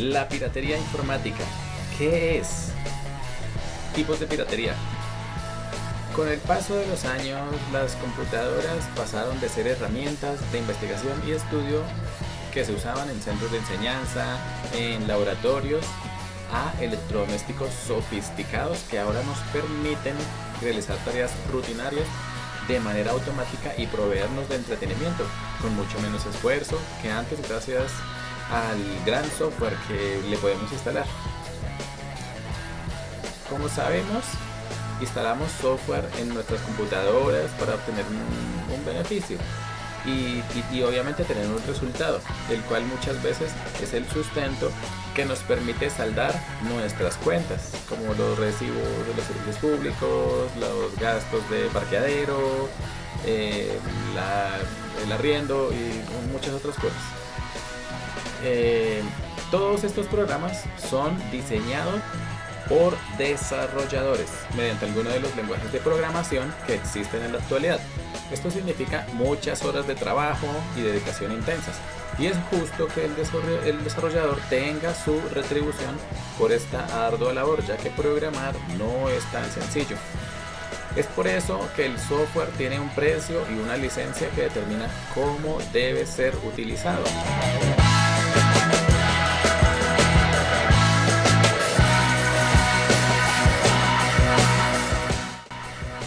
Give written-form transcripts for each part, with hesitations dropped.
La piratería informática. ¿Qué es? Tipos de piratería. Con el paso de los años, las computadoras pasaron de ser herramientas de investigación y estudio que se usaban en centros de enseñanza, en laboratorios, a electrodomésticos sofisticados que ahora nos permiten realizar tareas rutinarias de manera automática y proveernos de entretenimiento con mucho menos esfuerzo que antes, gracias al gran software que le podemos instalar. Como sabemos, instalamos software en nuestras computadoras para obtener un beneficio y obviamente tener un resultado, el cual muchas veces es el sustento que nos permite saldar nuestras cuentas, como los recibos de los servicios públicos, los gastos de parqueadero, el arriendo y muchas otras cosas. Todos estos programas son diseñados por desarrolladores mediante alguno de los lenguajes de programación que existen en la actualidad. Esto significa muchas horas de trabajo y dedicación intensas, y es justo que el desarrollador tenga su retribución por esta ardua labor, ya que programar no es tan sencillo. Es por eso que el software tiene un precio y una licencia que determina cómo debe ser utilizado.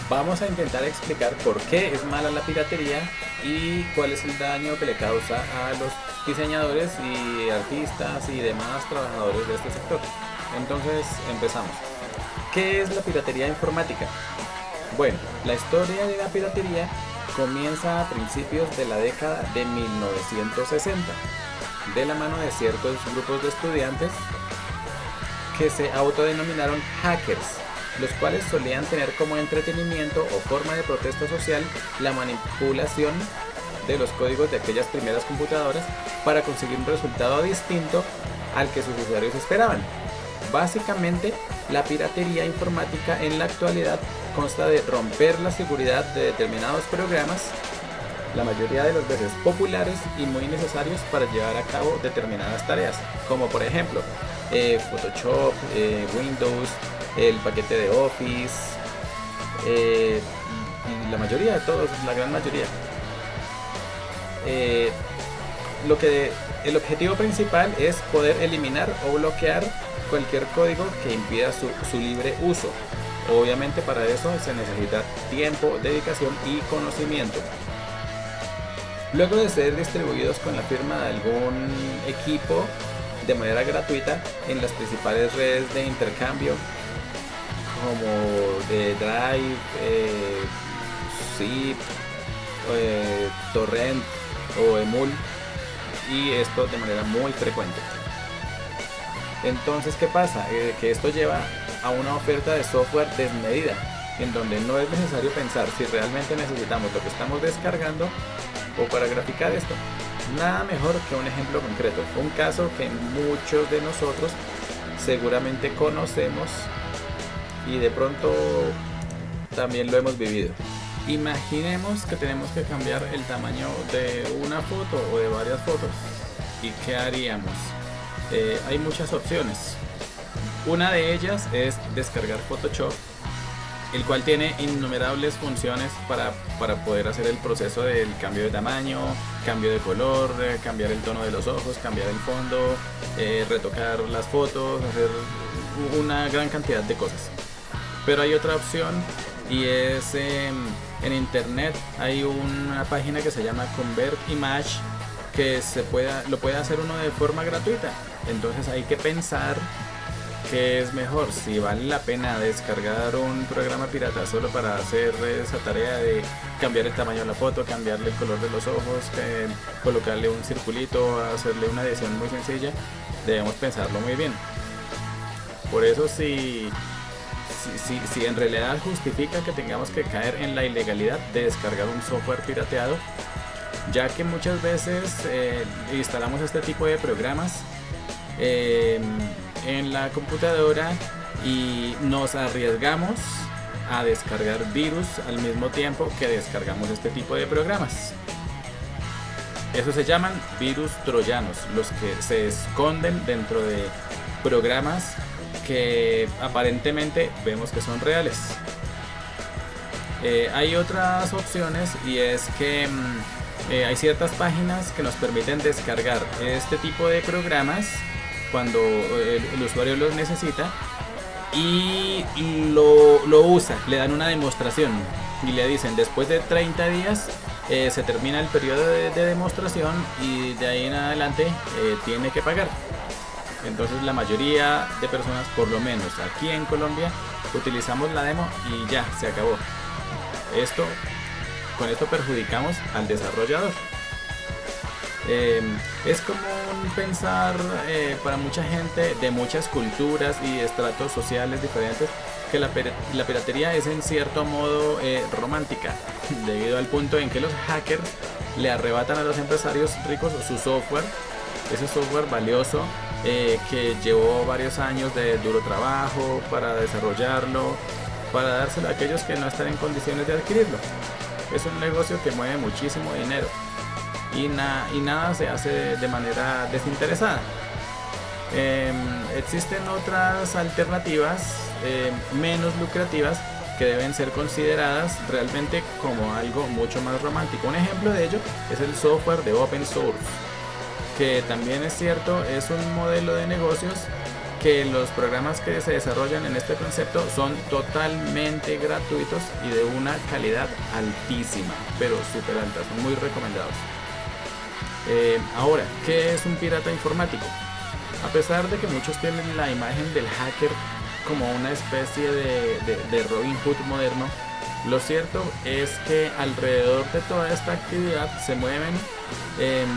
Vamos a intentar explicar por qué es mala la piratería y cuál es el daño que le causa a los diseñadores y artistas y demás trabajadores de este sector. Entonces, empezamos. ¿Qué es la piratería informática? Bueno, la historia de la piratería comienza a principios de la década de 1960, de la mano de ciertos grupos de estudiantes que se autodenominaron hackers, los cuales solían tener como entretenimiento o forma de protesta social la manipulación de los códigos de aquellas primeras computadoras para conseguir un resultado distinto al que sus usuarios esperaban. Básicamente, la piratería informática en la actualidad consta de romper la seguridad de determinados programas, la mayoría de las veces populares y muy necesarios para llevar a cabo determinadas tareas, como por ejemplo Photoshop, Windows, el paquete de Office, y la mayoría de todos, la gran mayoría. El objetivo principal es poder eliminar o bloquear cualquier código que impida su libre uso. Obviamente para eso se necesita tiempo, dedicación y conocimiento. Luego de ser distribuidos con la firma de algún equipo de manera gratuita en las principales redes de intercambio como de Drive, Zip, Torrent o Emul, y esto de manera muy frecuente. Entonces, ¿qué pasa? Que esto lleva a una oferta de software desmedida, en donde no es necesario pensar si realmente necesitamos lo que estamos descargando o para graficar esto. Nada mejor que un ejemplo concreto, un caso que muchos de nosotros seguramente conocemos y de pronto también lo hemos vivido. Imaginemos que tenemos que cambiar el tamaño de una foto o de varias fotos. ¿Y qué haríamos? Hay muchas opciones. Una de ellas es descargar Photoshop, el cual tiene innumerables funciones para poder hacer el proceso del cambio de tamaño, cambio de color, cambiar el tono de los ojos, cambiar el fondo, retocar las fotos, hacer una gran cantidad de cosas. Pero hay otra opción, y es en internet hay una página que se llama ConvertImage, que lo puede hacer uno de forma gratuita. Entonces hay que pensar qué es mejor, si vale la pena descargar un programa pirata solo para hacer esa tarea de cambiar el tamaño de la foto, cambiarle el color de los ojos, colocarle un circulito, hacerle una edición muy sencilla. Debemos pensarlo muy bien. Por eso si en realidad justifica que tengamos que caer en la ilegalidad de descargar un software pirateado, ya que muchas veces instalamos este tipo de programas en la computadora y nos arriesgamos a descargar virus al mismo tiempo que descargamos este tipo de programas. Eso se llaman virus troyanos, los que se esconden dentro de programas que aparentemente vemos que son reales. Hay otras opciones, y es que hay ciertas páginas que nos permiten descargar este tipo de programas cuando el usuario los necesita y lo usa, le dan una demostración y le dicen: después de 30 días se termina el periodo de demostración y de ahí en adelante tiene que pagar. Entonces la mayoría de personas, por lo menos aquí en Colombia, utilizamos la demo y ya, se acabó. Con esto perjudicamos al desarrollador. Es común pensar para mucha gente de muchas culturas y estratos sociales diferentes que la piratería es en cierto modo romántica, debido al punto en que los hackers le arrebatan a los empresarios ricos su software, ese software valioso que llevó varios años de duro trabajo para desarrollarlo, para dárselo a aquellos que no están en condiciones de adquirirlo. Es un negocio que mueve muchísimo dinero y nada se hace de manera desinteresada. Existen otras alternativas menos lucrativas que deben ser consideradas realmente como algo mucho más romántico. Un ejemplo de ello es el software de open source, que también es cierto, es un modelo de negocios que los programas que se desarrollan en este concepto son totalmente gratuitos y de una calidad altísima, pero súper alta, son muy recomendados. Ahora, ¿qué es un pirata informático? A pesar de que muchos tienen la imagen del hacker como una especie de Robin Hood moderno, lo cierto es que alrededor de toda esta actividad se mueven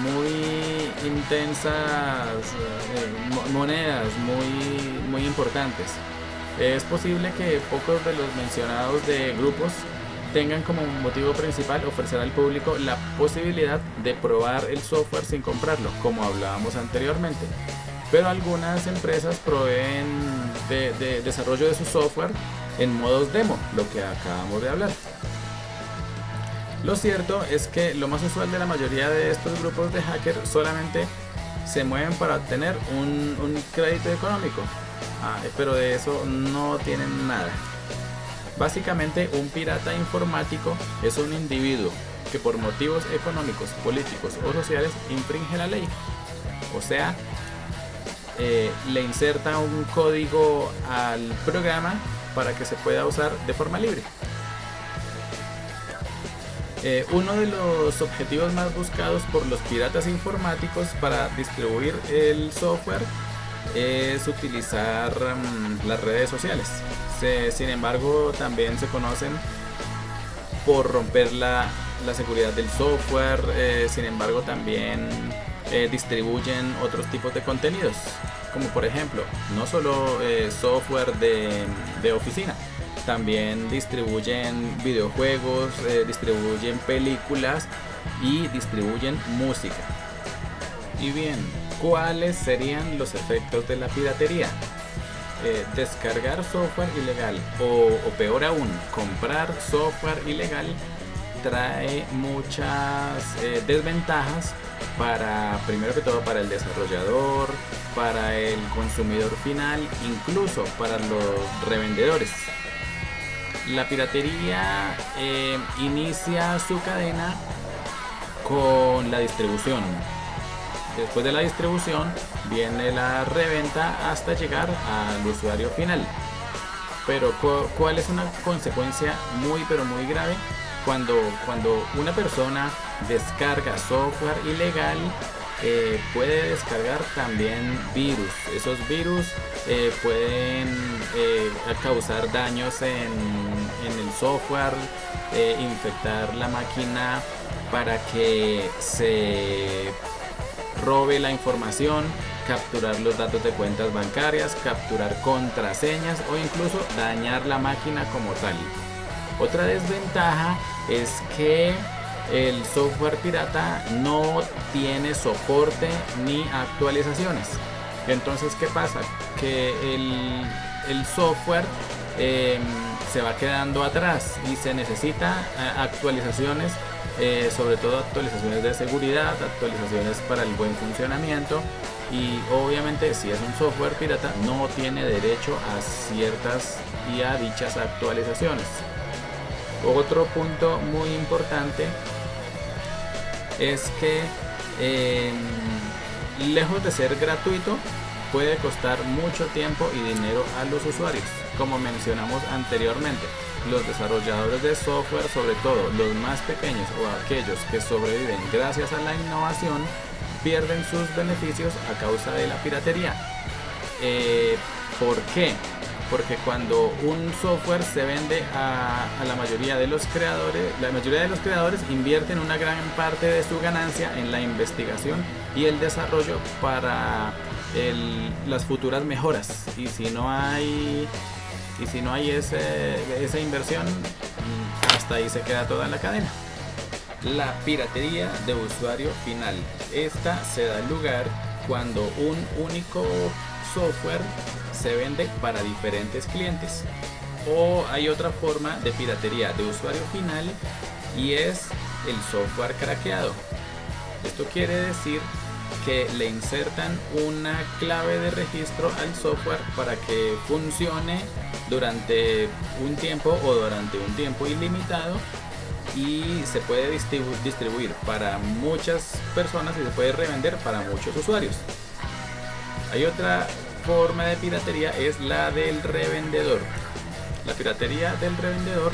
muy intensas monedas muy importantes. Es posible que pocos de los mencionados de grupos tengan como motivo principal ofrecer al público la posibilidad de probar el software sin comprarlo, como hablábamos anteriormente. Pero algunas empresas proveen de desarrollo de su software en modos demo, lo que acabamos de hablar. Lo cierto es que lo más usual de la mayoría de estos grupos de hackers solamente se mueven para obtener un crédito económico, pero de eso no tienen nada. Básicamente, un pirata informático es un individuo que por motivos económicos, políticos o sociales infringe la ley. O sea, le inserta un código al programa para que se pueda usar de forma libre. Uno de los objetivos más buscados por los piratas informáticos para distribuir el software es utilizar las redes sociales. Sin embargo, también se conocen por romper la seguridad del software. Sin embargo, también distribuyen otros tipos de contenidos, como por ejemplo, no solo software de oficina, también distribuyen videojuegos, distribuyen películas y distribuyen música. Y bien, ¿cuáles serían los efectos de la piratería? Descargar software ilegal o peor aún, comprar software ilegal trae muchas desventajas primero que todo para el desarrollador, para el consumidor final, incluso para los revendedores. La piratería inicia su cadena con la distribución. Después de la distribución viene la reventa hasta llegar al usuario final. Pero ¿cuál es una consecuencia muy pero muy grave? Cuando una persona descarga software ilegal, puede descargar también virus. Esos virus pueden causar daños en el software, infectar la máquina para que se robe la información, capturar los datos de cuentas bancarias, capturar contraseñas o incluso dañar la máquina como tal. Otra desventaja es que el software pirata no tiene soporte ni actualizaciones. Entonces, ¿qué pasa? Que el software se va quedando atrás y se necesita actualizaciones sobre todo actualizaciones de seguridad, actualizaciones para el buen funcionamiento, y obviamente si es un software pirata no tiene derecho a ciertas y a dichas actualizaciones. Otro punto muy importante es que lejos de ser gratuito, puede costar mucho tiempo y dinero a los usuarios. Como mencionamos anteriormente, los desarrolladores de software, sobre todo los más pequeños o aquellos que sobreviven gracias a la innovación, pierden sus beneficios a causa de la piratería. ¿Por qué? Porque cuando un software se vende a la mayoría de los creadores invierten una gran parte de su ganancia en la investigación y el desarrollo para las futuras mejoras, y si no hay esa inversión, hasta ahí se queda toda la cadena. La piratería de usuario final. Esta se da lugar cuando un único software se vende para diferentes clientes. O hay otra forma de piratería de usuario final, y es el software craqueado. Esto quiere decir que le insertan una clave de registro al software para que funcione durante un tiempo o durante un tiempo ilimitado, y se puede distribuir para muchas personas y se puede revender para muchos usuarios. Hay otra forma de piratería, es la del revendedor. La piratería del revendedor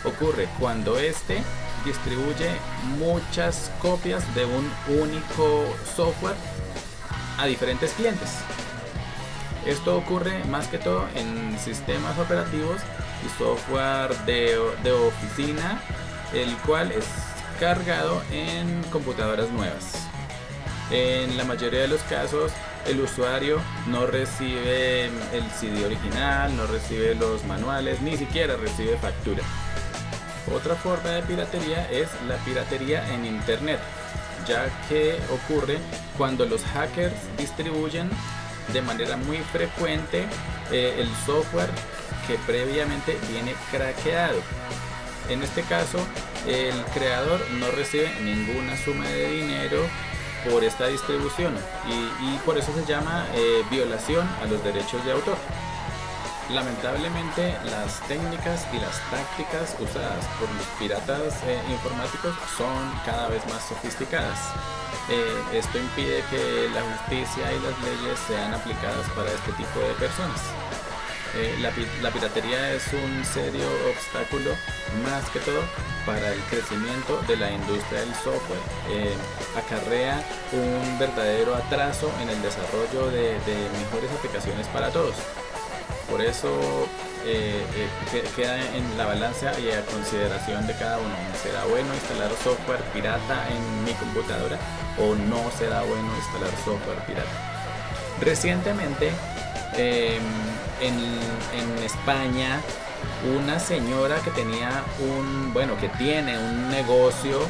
ocurre cuando este distribuye muchas copias de un único software a diferentes clientes. Esto ocurre más que todo en sistemas operativos y software de oficina, el cual es cargado en computadoras nuevas. En la mayoría de los casos, el usuario no recibe el CD original, no recibe los manuales, ni siquiera recibe factura. Otra forma de piratería es la piratería en internet, ya que ocurre cuando los hackers distribuyen de manera muy frecuente el software que previamente viene craqueado. En este caso, el creador no recibe ninguna suma de dinero por esta distribución, y por eso se llama violación a los derechos de autor. Lamentablemente, las técnicas y las tácticas usadas por los piratas informáticos son cada vez más sofisticadas. Esto impide que la justicia y las leyes sean aplicadas para este tipo de personas. La piratería es un serio obstáculo, más que todo para el crecimiento de la industria del software. Acarrea un verdadero atraso en el desarrollo de mejores aplicaciones para todos. Por eso queda en la balanza y a consideración de cada uno. ¿Será bueno instalar software pirata en mi computadora o no será bueno instalar software pirata? Recientemente, en España, una señora que tiene un negocio,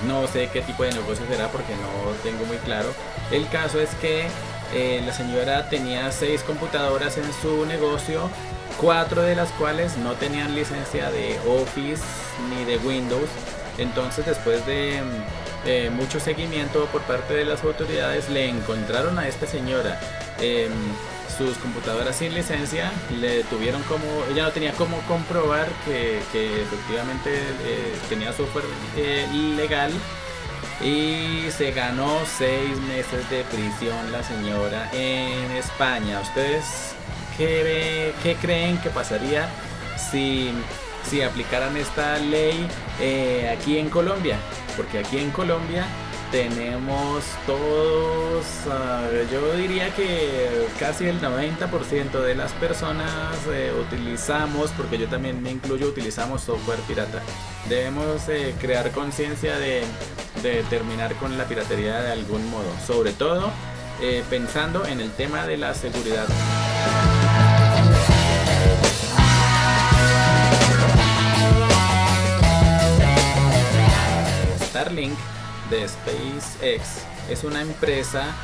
no sé qué tipo de negocio será porque no tengo muy claro. El caso es que la señora tenía 6 computadoras en su negocio, 4 de las cuales no tenían licencia de Office ni de Windows. Entonces, después de mucho seguimiento por parte de las autoridades, le encontraron a esta señora sus computadoras sin licencia. Ella no tenía cómo comprobar que efectivamente tenía software legal, y se ganó 6 meses de prisión la señora en España. ¿Ustedes qué creen que pasaría si aplicaran esta ley aquí en Colombia? Porque aquí en Colombia tenemos todos, yo diría que casi el 90% de las personas utilizamos, porque yo también me incluyo, utilizamos software pirata. Debemos crear conciencia de terminar con la piratería de algún modo, sobre todo pensando en el tema de la seguridad. Starlink de SpaceX es una empresa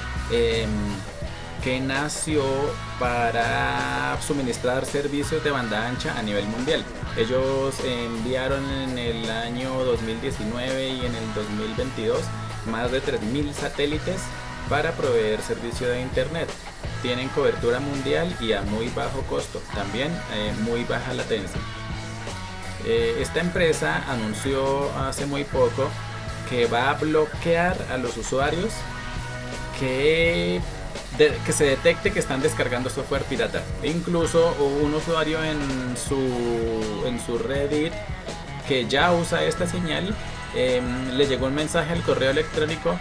que nació para suministrar servicios de banda ancha a nivel mundial. Ellos enviaron en el año 2019 y en el 2022 más de 3.000 satélites para proveer servicio de internet. Tienen cobertura mundial y a muy bajo costo, también muy baja latencia. Esta empresa anunció hace muy poco que va a bloquear a los usuarios que se detecte que están descargando software pirata. Incluso un usuario en su Reddit que ya usa esta señal, le llegó un mensaje al correo electrónico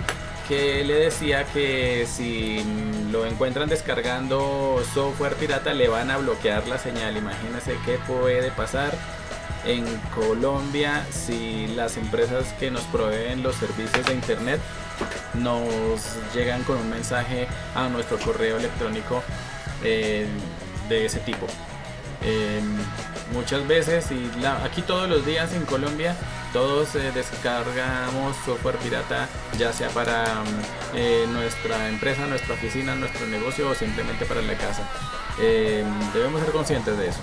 que le decía que si lo encuentran descargando software pirata le van a bloquear la señal. Imagínense qué puede pasar en Colombia si las empresas que nos proveen los servicios de internet nos llegan con un mensaje a nuestro correo electrónico de ese tipo. Muchas veces, y aquí todos los días en Colombia, todos descargamos software pirata, ya sea para nuestra empresa, nuestra oficina, nuestro negocio o simplemente para la casa. Debemos ser conscientes de eso.